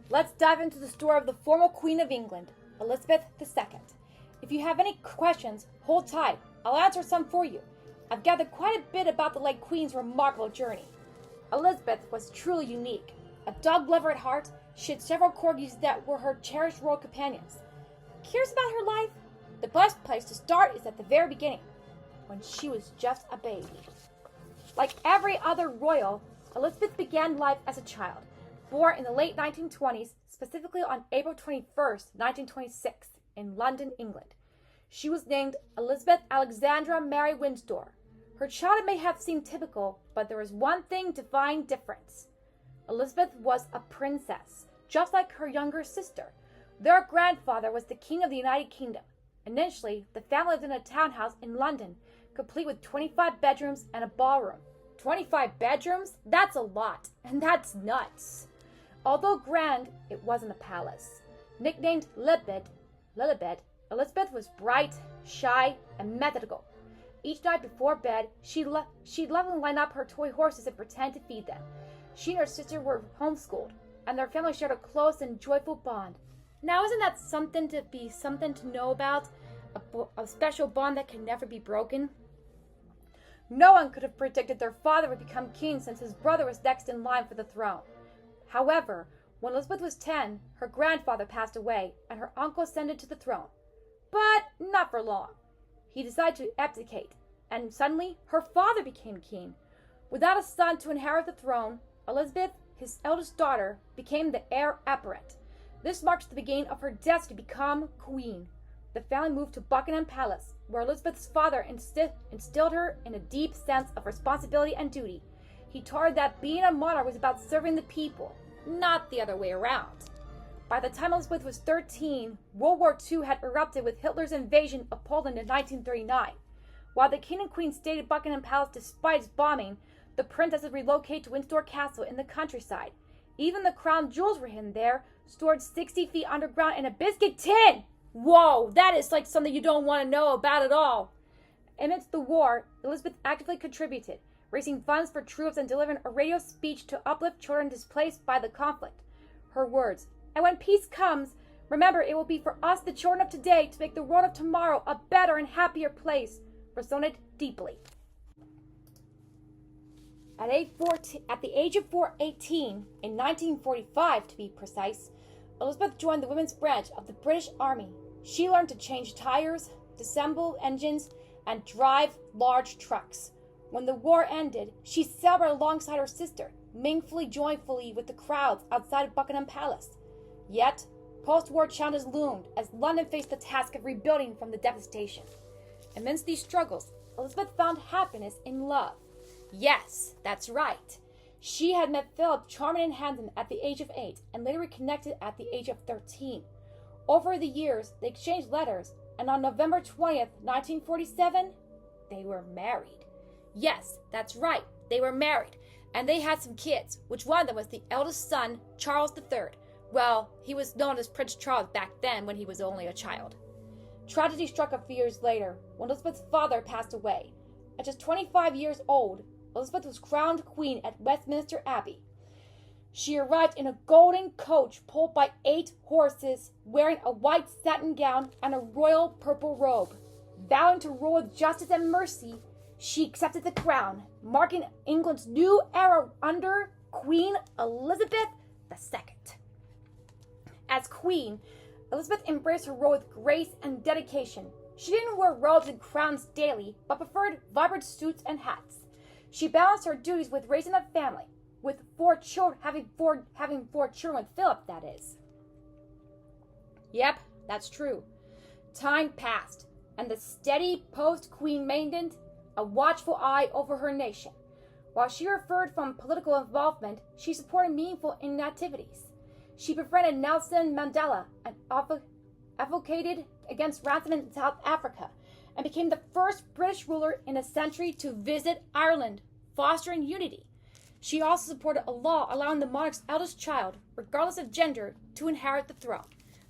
Let's dive into the story of the former Queen of England, Elizabeth II. If you have any questions, hold tight. I'll answer some for you. I've gathered quite a bit about the late Queen's remarkable journey. Elizabeth was truly unique. A dog lover at heart, she had several corgis that were her cherished royal companions. Curious about her life? The best place to start is at the very beginning, when she was just a baby. Like every other royal, Elizabeth began life as a child, born in the late 1920s, specifically on April 21st, 1926, in London, England. She was named Elizabeth Alexandra Mary Windsor. Her childhood may have seemed typical, but there was one thing defining difference. Elizabeth was a princess, just like her younger sister. Their grandfather was the King of the United Kingdom. Initially, the family lived in a townhouse in London, complete with 25 bedrooms and a ballroom. 25 bedrooms? That's a lot, and that's nuts. Although grand, it wasn't a palace. Nicknamed Lilibet, Elizabeth was bright, shy, and methodical. Each night before bed, she'd lovingly line up her toy horses and pretend to feed them. She and her sister were homeschooled, and their family shared a close and joyful bond. Now, isn't that something to know about? A special bond that can never be broken? No one could have predicted their father would become king, since his brother was next in line for the throne. However, when Elizabeth was 10, her grandfather passed away, and her uncle ascended to the throne. But not for long. He decided to abdicate, and suddenly her father became king. Without a son to inherit the throne, Elizabeth, his eldest daughter, became the heir apparent. This marks the beginning of her destiny to become queen. The family moved to Buckingham Palace, where Elizabeth's father instilled her in a deep sense of responsibility and duty. He taught her that being a monarch was about serving the people, not the other way around. By the time Elizabeth was 13, World War II had erupted with Hitler's invasion of Poland in 1939. While the king and queen stayed at Buckingham Palace despite its bombing, the princesses relocated to Windsor Castle in the countryside. Even the crown jewels were hidden there, stored 60 feet underground in a biscuit tin. Whoa, that is like something you don't want to know about at all. Amidst the war, Elizabeth actively contributed, raising funds for troops and delivering a radio speech to uplift children displaced by the conflict. Her words, "And when peace comes, remember it will be for us, the children of today, to make the world of tomorrow a better and happier place," resonated deeply. At the age of 18, in 1945 to be precise, Elizabeth joined the women's branch of the British Army. She learned to change tires, disassemble engines, and drive large trucks. When the war ended, she celebrated alongside her sister, mingling joyfully with the crowds outside of Buckingham Palace. Yet, post-war challenges loomed as London faced the task of rebuilding from the devastation. Amidst these struggles, Elizabeth found happiness in love. Yes, that's right. She had met Philip, charming and handsome, at the age of 8, and later reconnected at the age of 13. Over the years, they exchanged letters, and on November 20th, 1947, they were married. Yes, that's right, they were married, and they had some kids, which one of them was the eldest son, Charles III. Well, he was known as Prince Charles back then when he was only a child. Tragedy struck a few years later, when Elizabeth's father passed away. At just 25 years old, Elizabeth was crowned queen at Westminster Abbey. She arrived in a golden coach pulled by 8 horses, wearing a white satin gown and a royal purple robe. Vowing to rule with justice and mercy, she accepted the crown, marking England's new era under Queen Elizabeth II. As queen, Elizabeth embraced her role with grace and dedication. She didn't wear robes and crowns daily, but preferred vibrant suits and hats. She balanced her duties with raising a family, with 4 children, having four children with Philip, that is. Yep, that's true. Time passed, and the steady post-queen maintained a watchful eye over her nation. While she refrained from political involvement, she supported meaningful inactivities. She befriended Nelson Mandela and advocated against racism in South Africa, and became the first British ruler in a century to visit Ireland, fostering unity. She also supported a law allowing the monarch's eldest child, regardless of gender, to inherit the throne.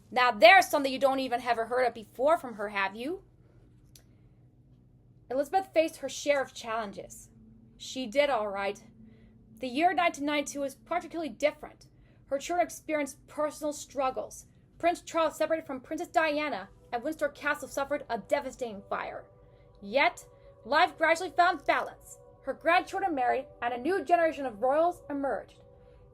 Now there's something you don't even ever heard of before from her, have you? Elizabeth faced her share of challenges. She did all right. The year 1992 was particularly different. her children experienced personal struggles. Prince Charles, separated from Princess Diana, and Windsor Castle suffered a devastating fire. Yet, life gradually found balance. Her grandchildren married, and a new generation of royals emerged.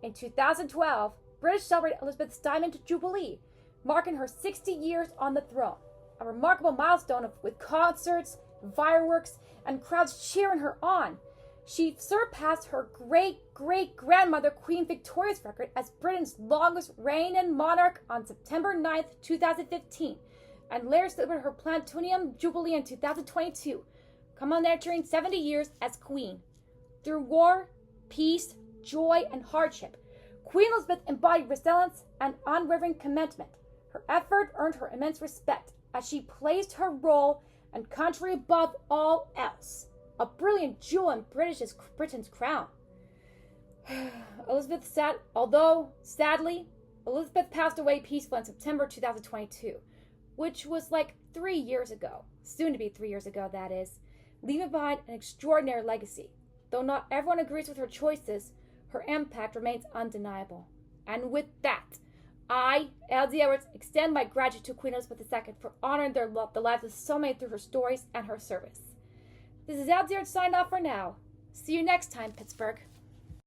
In 2012, British celebrated Elizabeth's Diamond Jubilee, marking her 60 years on the throne. A remarkable milestone with concerts, fireworks, and crowds cheering her on. She surpassed her great-great-grandmother Queen Victoria's record as Britain's longest reigning monarch on September 9, 2015, and later celebrated her Platinum Jubilee in 2022, commemorating 70 years as Queen. Through war, peace, joy, and hardship, Queen Elizabeth embodied resilience and unwavering commitment. Her effort earned her immense respect as she placed her role and country above all else. A brilliant jewel in Britain's crown. Sadly, Elizabeth passed away peacefully in September 2022, which was like 3 years ago, soon to be 3 years ago, that is, leaving behind an extraordinary legacy. Though not everyone agrees with her choices, her impact remains undeniable. And with that, I, L.D.E, extend my gratitude to Queen Elizabeth II for honoring the lives of so many through her stories and her service. This is L.D.E signing off for now. See you next time, Pittsburgh.